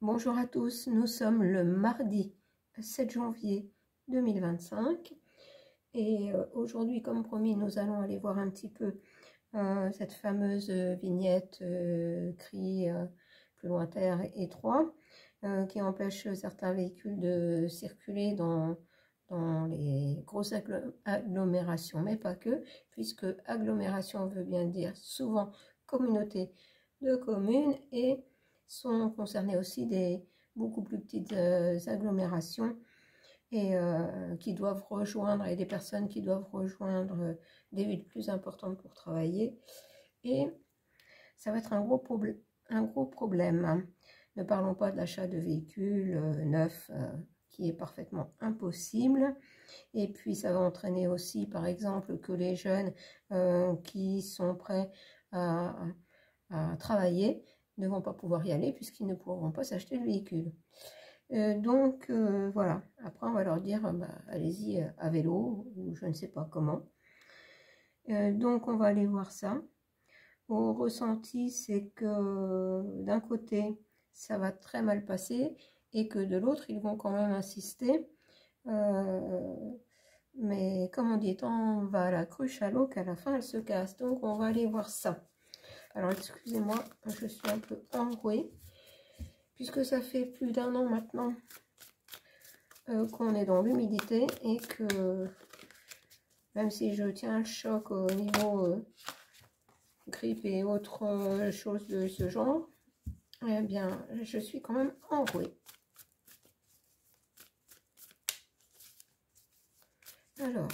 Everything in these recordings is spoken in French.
Bonjour à tous, nous sommes le mardi 7 janvier 2025 et aujourd'hui, comme promis, nous allons aller voir un petit peu cette fameuse vignette CRI plus loin terre étroit qui empêche certains véhicules de circuler dans les grosses agglomérations, mais pas que, puisque agglomération veut bien dire souvent communauté de communes et sont concernées aussi des beaucoup plus petites agglomérations et qui doivent rejoindre, et des personnes qui doivent rejoindre des villes plus importantes pour travailler. Et ça va être un gros problème. Ne parlons pas de l'achat de véhicules neufs qui est parfaitement impossible. Et puis ça va entraîner aussi, par exemple, que les jeunes qui sont prêts à travailler ne vont pas pouvoir y aller puisqu'ils ne pourront pas s'acheter le véhicule. Voilà, après on va leur dire allez-y à vélo ou je ne sais pas comment. Donc on va aller voir ça. Au ressenti, c'est que d'un côté ça va très mal passer et que de l'autre ils vont quand même insister. Mais comme on dit, tant on va à la cruche à l'eau qu'à la fin elle se casse. Donc on va aller voir ça. Alors excusez-moi, je suis un peu enrouée, puisque ça fait plus d'1 an maintenant qu'on est dans l'humidité et que même si je tiens le choc au niveau grippe et autres choses de ce genre, eh bien je suis quand même enrouée. Alors,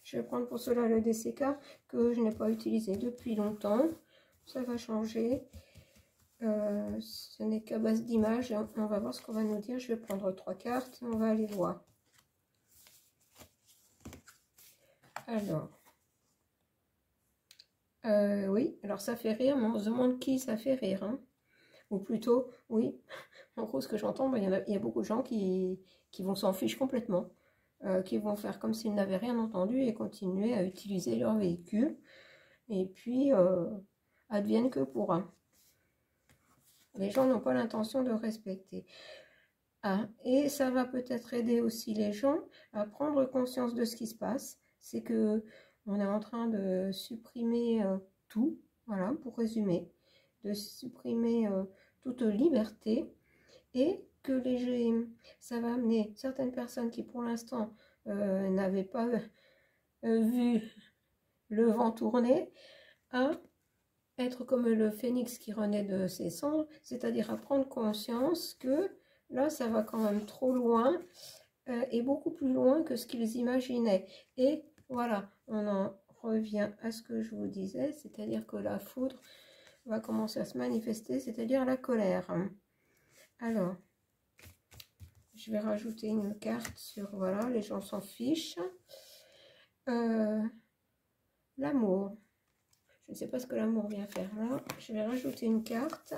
je vais prendre pour cela le DCK que je n'ai pas utilisé depuis longtemps. Ça va changer. Ce n'est qu'à base d'images. On va voir ce qu'on va nous dire. Je vais prendre 3 cartes et on va aller voir. Alors, oui, alors ça fait rire, mais on se demande qui ça fait rire. Hein. Ou plutôt, oui, en gros, ce que j'entends, il y a beaucoup de gens qui vont s'en ficher complètement. Qui vont faire comme s'ils n'avaient rien entendu et continuer à utiliser leur véhicule. Et puis, advienne que pourra. Les gens n'ont pas l'intention de respecter. Ah, et ça va peut-être aider aussi les gens à prendre conscience de ce qui se passe. C'est que on est en train de supprimer tout, voilà, pour résumer, de supprimer toute liberté et que ça va amener certaines personnes qui pour l'instant n'avaient pas vu le vent tourner à être comme le phénix qui renaît de ses cendres, c'est-à-dire à prendre conscience que là ça va quand même trop loin et beaucoup plus loin que ce qu'ils imaginaient. Et voilà, on en revient à ce que je vous disais, c'est-à-dire que la foudre va commencer à se manifester, c'est-à-dire la colère. Alors, je vais rajouter une carte sur, voilà, les gens s'en fichent. L'amour. Je ne sais pas ce que l'amour vient faire là. Je vais rajouter une carte.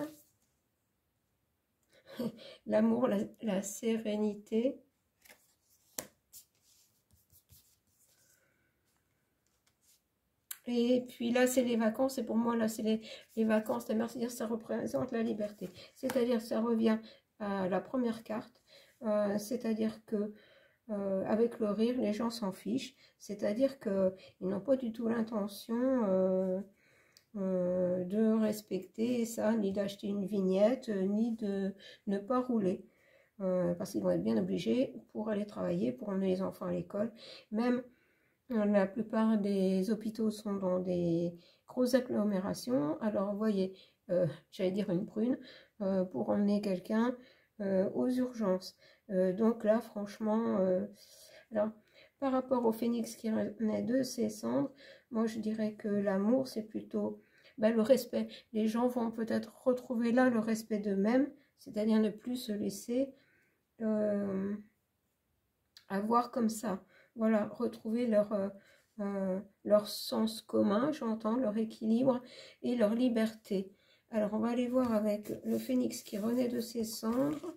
L'amour, la sérénité. Et puis là, c'est les vacances. Et pour moi, là, c'est les vacances. C'est-à-dire ça représente la liberté. C'est-à-dire ça revient à la première carte. C'est-à-dire que avec le rire, les gens s'en fichent. C'est-à-dire qu'ils n'ont pas du tout l'intention de respecter ça, ni d'acheter une vignette, ni de ne pas rouler. Parce qu'ils vont être bien obligés pour aller travailler, pour emmener les enfants à l'école. Même la plupart des hôpitaux sont dans des grosses agglomérations. Alors, vous voyez, j'allais dire une prune, pour emmener quelqu'un aux urgences. Donc là, franchement, alors, par rapport au phénix qui renaît de ses cendres, moi je dirais que l'amour, c'est plutôt le respect. Les gens vont peut-être retrouver là le respect d'eux-mêmes, c'est-à-dire ne plus se laisser avoir comme ça. Voilà, retrouver leur sens commun, j'entends, leur équilibre et leur liberté. Alors, on va aller voir avec le phénix qui renaît de ses cendres.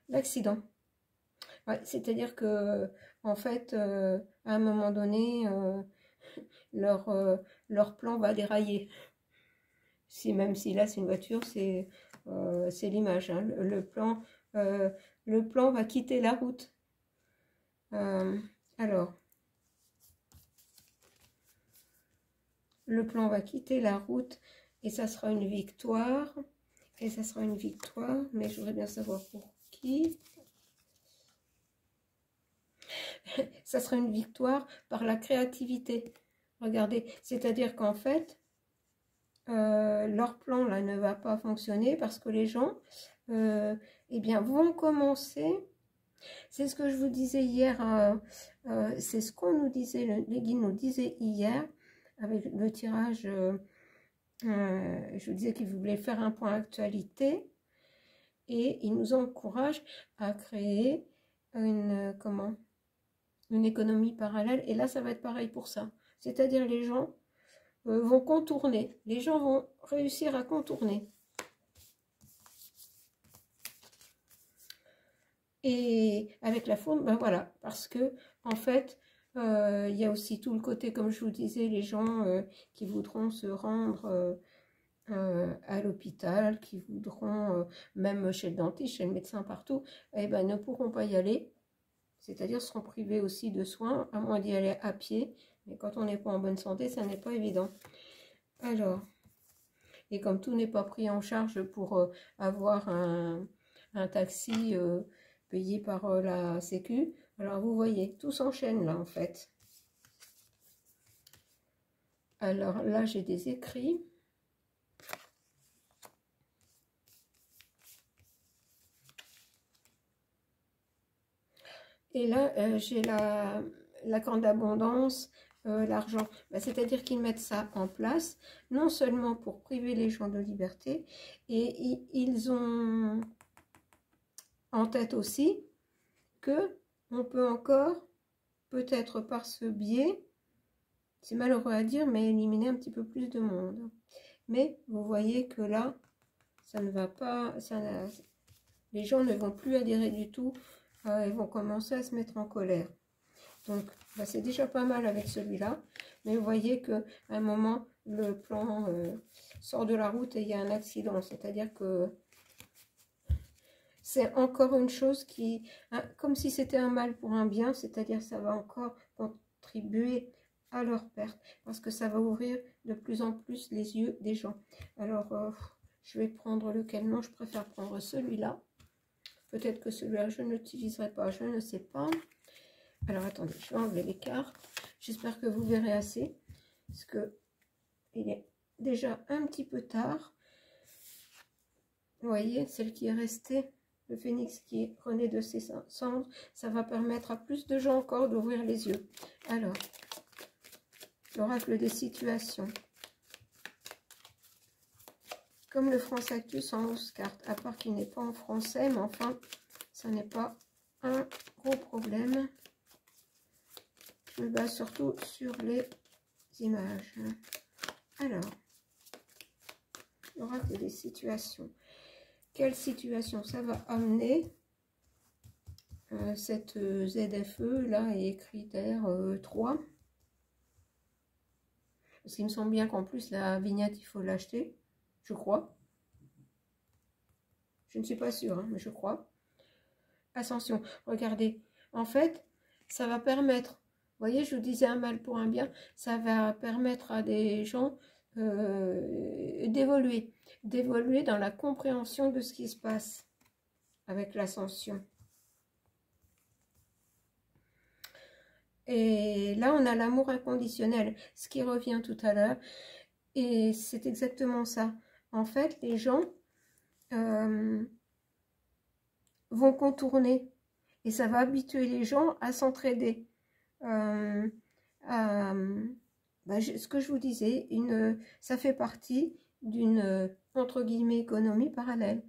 L'accident. Ouais, c'est-à-dire que, en fait, à un moment donné, leur, leur plan va dérailler. Si, même si là, c'est une voiture, c'est l'image, hein. Euh, le plan va quitter la route. Alors, le plan va quitter la route et ça sera une victoire. Et ça sera une victoire, mais je voudrais bien savoir pour qui. Ça sera une victoire par la créativité. Regardez, c'est-à-dire qu'en fait, leur plan là ne va pas fonctionner parce que les gens eh bien, vont commencer. C'est ce que je vous disais hier, c'est ce qu'on nous disait, les guides nous disaient hier avec le tirage. Je vous disais qu'ils voulaient faire un point actualité et ils nous encouragent à créer une économie parallèle. Et là, ça va être pareil pour ça. C'est-à-dire les gens vont contourner. Les gens vont réussir à contourner. Et avec la fourme, ben voilà, parce que en fait, il y a aussi tout le côté, comme je vous disais, les gens qui voudront se rendre à l'hôpital, qui voudront, même chez le dentiste, chez le médecin, partout, eh ben, ne pourront pas y aller. C'est-à-dire seront privés aussi de soins, à moins d'y aller à pied. Mais quand on n'est pas en bonne santé, ça n'est pas évident. Alors, et comme tout n'est pas pris en charge pour avoir un taxi payé par la Sécu, alors vous voyez, tout s'enchaîne là en fait. Alors là, j'ai des écrits. Et là, j'ai la grande abondance, l'argent. Ben, c'est-à-dire qu'ils mettent ça en place, non seulement pour priver les gens de liberté, et ils ont en tête aussi que on peut encore, peut-être par ce biais, c'est malheureux à dire, mais éliminer un petit peu plus de monde. Mais vous voyez que là, ça ne va pas, les gens ne vont plus adhérer du tout, ils vont commencer à se mettre en colère. Donc, bah, c'est déjà pas mal avec celui-là, mais vous voyez qu'à un moment, le plan sort de la route et il y a un accident, c'est-à-dire que c'est encore une chose qui, hein, comme si c'était un mal pour un bien, c'est-à-dire ça va encore contribuer à leur perte, parce que ça va ouvrir de plus en plus les yeux des gens. Alors, je vais prendre lequel? Non, je préfère prendre celui-là. Peut-être que celui-là, je n'utiliserai pas, je ne sais pas. Alors, attendez, je vais enlever les cartes. J'espère que vous verrez assez, parce que il est déjà un petit peu tard. Vous voyez, celle qui est restée, le phénix qui renaît de ses cendres, ça va permettre à plus de gens encore d'ouvrir les yeux. Alors, l'oracle des situations. Comme le France Actus en 11 cartes, à part qu'il n'est pas en français, mais enfin, ça n'est pas un gros problème. Je me base surtout sur les images. Alors, l'oracle des situations. Quelle situation ça va amener cette ZFE là et critère 3? Parce qu'il me semble bien qu'en plus la vignette il faut l'acheter, je crois. Je ne suis pas sûre, hein, mais je crois. Ascension, regardez, en fait, ça va permettre, vous voyez, je vous disais un mal pour un bien, ça va permettre à des gens d'évoluer dans la compréhension de ce qui se passe avec l'ascension. Et là, on a l'amour inconditionnel, ce qui revient tout à l'heure, et c'est exactement ça. En fait, les gens vont contourner, et ça va habituer les gens à s'entraider. Ce que je vous disais, ça fait partie d'une, entre guillemets, économie parallèle,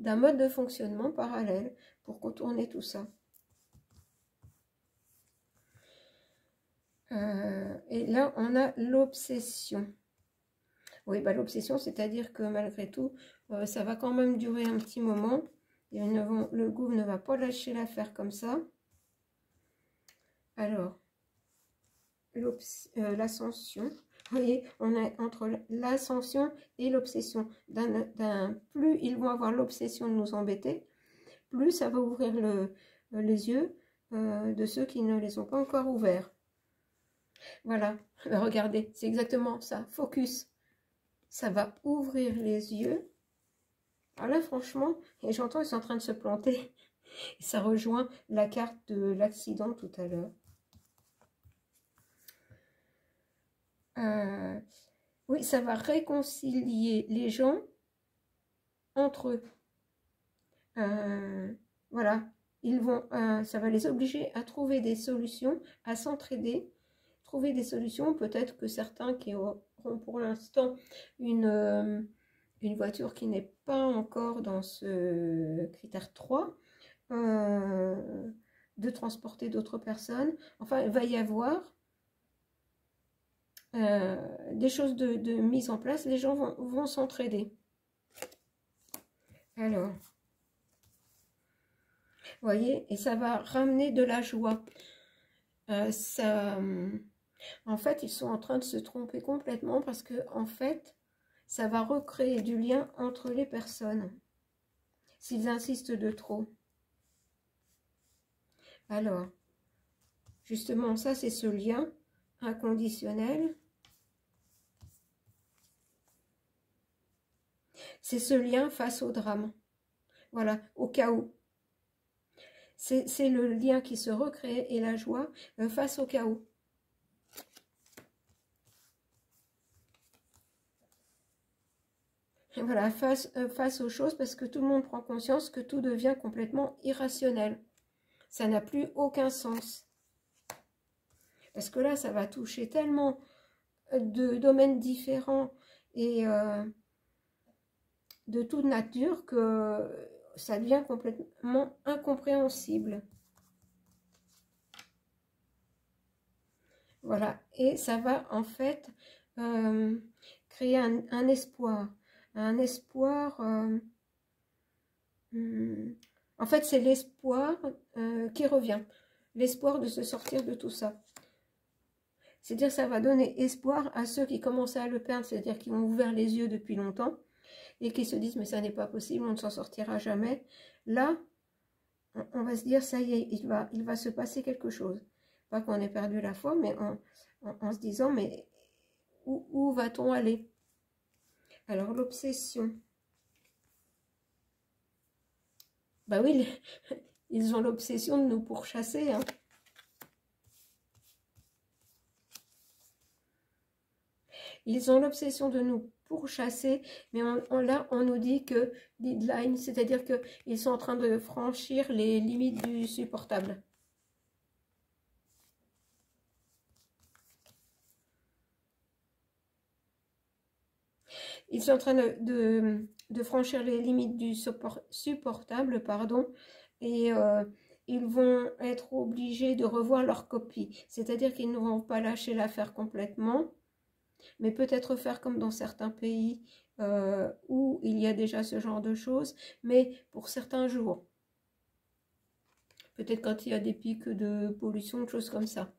d'un mode de fonctionnement parallèle pour contourner tout ça. Et là, on a l'obsession. Oui, bah, l'obsession, c'est-à-dire que malgré tout, ça va quand même durer un petit moment. Le gouffre ne va pas lâcher l'affaire comme ça. Alors, l'ascension. Vous voyez, on est entre l'ascension et l'obsession. Plus ils vont avoir l'obsession de nous embêter, plus ça va ouvrir les yeux de ceux qui ne les ont pas encore ouverts. Voilà, regardez, c'est exactement ça. Focus. Ça va ouvrir les yeux. Alors là, franchement, et j'entends, ils sont en train de se planter. Et ça rejoint la carte de l'accident tout à l'heure. Oui, ça va réconcilier les gens entre eux. Voilà, ça va les obliger à trouver des solutions, à s'entraider, trouver des solutions. Peut-être que certains qui auront pour l'instant une voiture qui n'est pas encore dans ce critère 3, de transporter d'autres personnes. Enfin, il va y avoir des choses de mise en place. Les gens vont s'entraider. Alors, vous voyez, et ça va ramener de la joie. En fait, ils sont en train de se tromper complètement parce que, en fait, ça va recréer du lien entre les personnes s'ils insistent de trop. Alors, justement, ça, c'est ce lien inconditionnel. C'est ce lien face au drame. Voilà, au chaos. C'est le lien qui se recrée et la joie face au chaos. Et voilà, face aux choses, parce que tout le monde prend conscience que tout devient complètement irrationnel. Ça n'a plus aucun sens. Parce que là, ça va toucher tellement de domaines différents et de toute nature que ça devient complètement incompréhensible. Voilà, et ça va en fait créer un espoir. Un espoir, en fait c'est l'espoir qui revient. L'espoir de se sortir de tout ça. C'est-à-dire que ça va donner espoir à ceux qui commençaient à le perdre, c'est-à-dire qui ont ouvert les yeux depuis longtemps et qui se disent mais ça n'est pas possible, on ne s'en sortira jamais. Là, on va se dire ça y est, il va se passer quelque chose. Pas qu'on ait perdu la foi, mais en se disant mais où va-t-on aller? Alors l'obsession. Bah oui, ils ont l'obsession de nous pourchasser, hein. Ils ont l'obsession de nous pourchasser, mais là, on nous dit que deadline, c'est-à-dire qu'ils sont en train de franchir les limites du supportable. Ils sont en train de franchir les limites du supportable, pardon, et ils vont être obligés de revoir leur copie. C'est-à-dire qu'ils ne vont pas lâcher l'affaire complètement, mais peut-être faire comme dans certains pays où il y a déjà ce genre de choses, mais pour certains jours. Peut-être quand il y a des pics de pollution, de choses comme ça.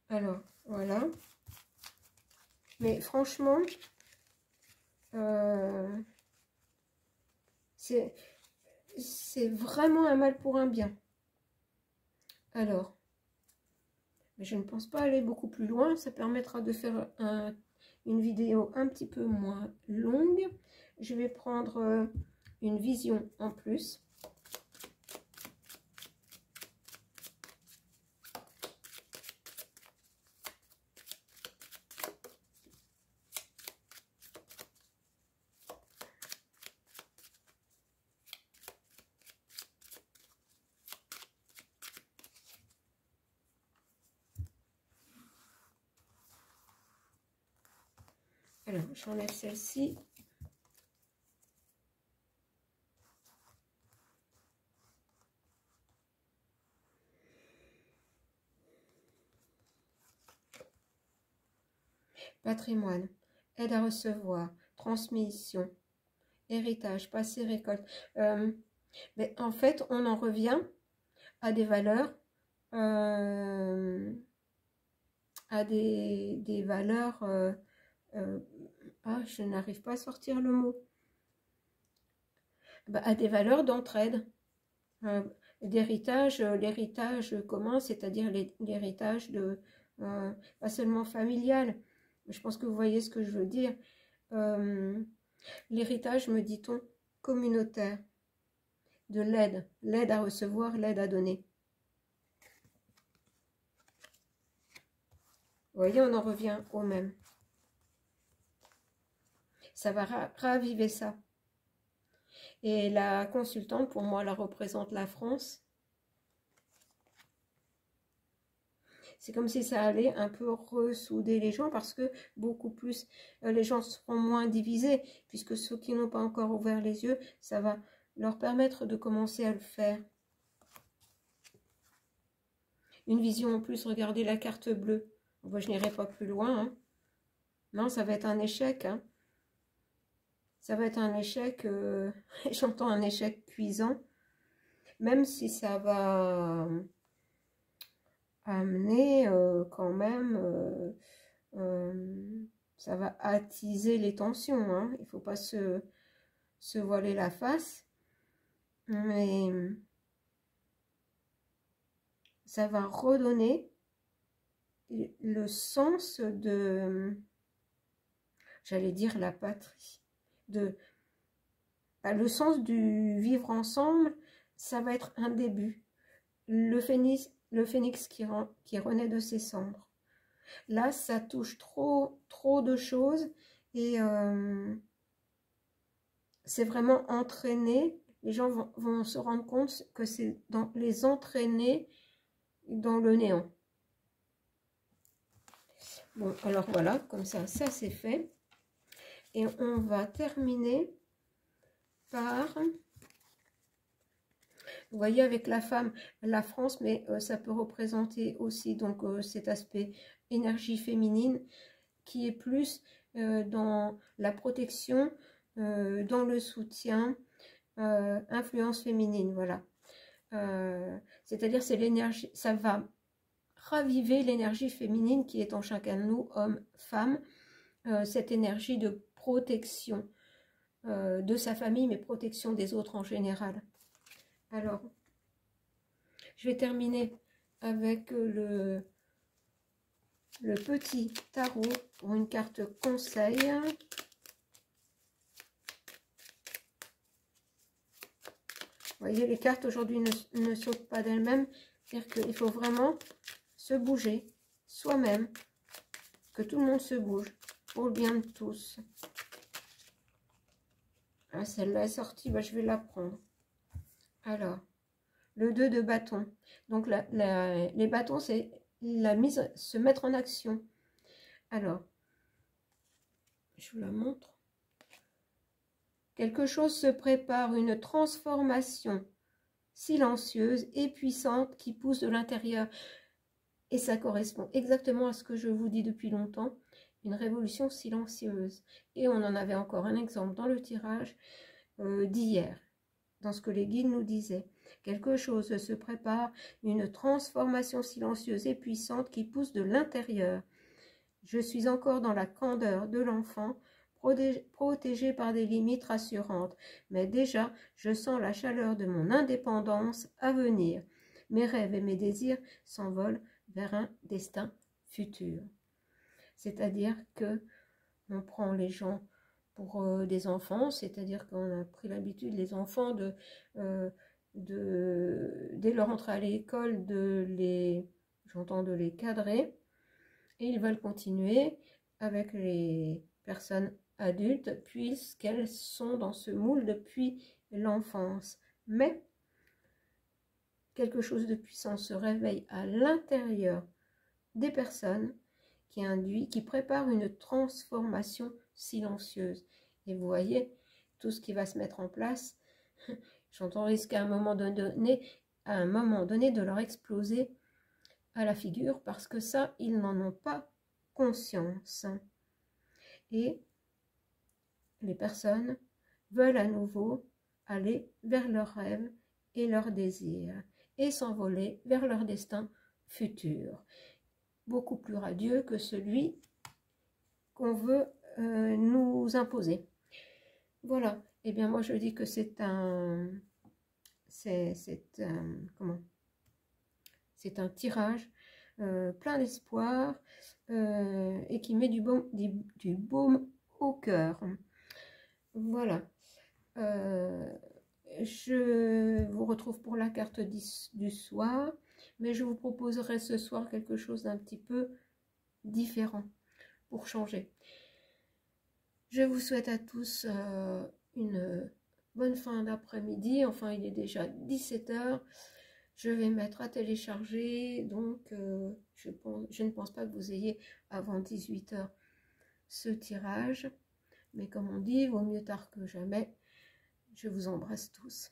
Alors, voilà. Mais franchement, c'est vraiment un mal pour un bien. Alors, je ne pense pas aller beaucoup plus loin. Ça permettra de faire une vidéo un petit peu moins longue. Je vais prendre une vision en plus. Alors, j'enlève celle-ci. Patrimoine, aide à recevoir, transmission, héritage, passé, récolte. Mais en fait, on en revient à des valeurs, à des valeurs, je n'arrive pas à sortir le mot, à des valeurs d'entraide, d'héritage, l'héritage commun, c'est-à-dire l'héritage de, pas seulement familial, je pense que vous voyez ce que je veux dire, l'héritage, me dit-on, communautaire, de l'aide à recevoir, l'aide à donner. Vous voyez, on en revient au même. Ça va raviver ça. Et la consultante, pour moi, elle représente la France. C'est comme si ça allait un peu ressouder les gens parce que beaucoup plus, les gens seront moins divisés puisque ceux qui n'ont pas encore ouvert les yeux, ça va leur permettre de commencer à le faire. Une vision en plus, regardez la carte bleue. Moi, je n'irai pas plus loin. Hein. Non, ça va être un échec. Hein. Ça va être un échec, j'entends un échec cuisant, même si ça va amener quand même, ça va attiser les tensions. Hein. Il ne faut pas se voiler la face, mais ça va redonner le sens de, j'allais dire la patrie, le sens du vivre ensemble, ça va être un début. Le phénix qui renaît de ses cendres. Là, ça touche trop de choses et c'est vraiment entraîné. Les gens vont se rendre compte que c'est les entraîner dans le néant. Bon, alors voilà, comme ça c'est fait. Et on va terminer par, vous voyez, avec la femme, la France, mais ça peut représenter aussi donc cet aspect énergie féminine qui est plus dans la protection, dans le soutien, influence féminine, voilà. C'est-à-dire c'est l'énergie, ça va raviver l'énergie féminine qui est en chacun de nous, hommes, femmes, cette énergie de protection de sa famille, mais protection des autres en général. Alors, je vais terminer avec le petit tarot pour une carte conseil. Vous voyez, les cartes aujourd'hui ne sautent pas d'elles-mêmes. C'est-à-dire qu'il faut vraiment se bouger soi-même, que tout le monde se bouge pour le bien de tous. Ah, celle-là est sortie, je vais la prendre. Alors, le 2 de bâton. Donc, les bâtons, c'est la mise, se mettre en action. Alors, je vous la montre. Quelque chose se prépare, une transformation silencieuse et puissante qui pousse de l'intérieur. Et ça correspond exactement à ce que je vous dis depuis longtemps. Une révolution silencieuse. Et on en avait encore un exemple dans le tirage d'hier, dans ce que les guides nous disaient. Quelque chose se prépare, une transformation silencieuse et puissante qui pousse de l'intérieur. Je suis encore dans la candeur de l'enfant, protégée par des limites rassurantes. Mais déjà, je sens la chaleur de mon indépendance à venir. Mes rêves et mes désirs s'envolent vers un destin futur. C'est-à-dire que on prend les gens pour des enfants, c'est-à-dire qu'on a pris l'habitude, les enfants, dès leur entrée à l'école, de les cadrer, et ils veulent continuer avec les personnes adultes, puisqu'elles sont dans ce moule depuis l'enfance. Mais quelque chose de puissant se réveille à l'intérieur des personnes qui prépare une transformation silencieuse. Et vous voyez, tout ce qui va se mettre en place, j'entends risquer à un moment donné de leur exploser à la figure, parce que ça, ils n'en ont pas conscience. Et les personnes veulent à nouveau aller vers leurs rêves et leurs désirs et s'envoler vers leur destin futur, beaucoup plus radieux que celui qu'on veut nous imposer. Voilà, et bien moi je dis que c'est un tirage plein d'espoir et qui met du baume au cœur. Voilà. Je vous retrouve pour la carte du soir, mais je vous proposerai ce soir quelque chose d'un petit peu différent pour changer. Je vous souhaite à tous une bonne fin d'après-midi. Enfin, il est déjà 17 h. Je vais mettre à télécharger, donc je ne pense pas que vous ayez avant 18 h ce tirage. Mais comme on dit, vaut mieux tard que jamais. Je vous embrasse tous.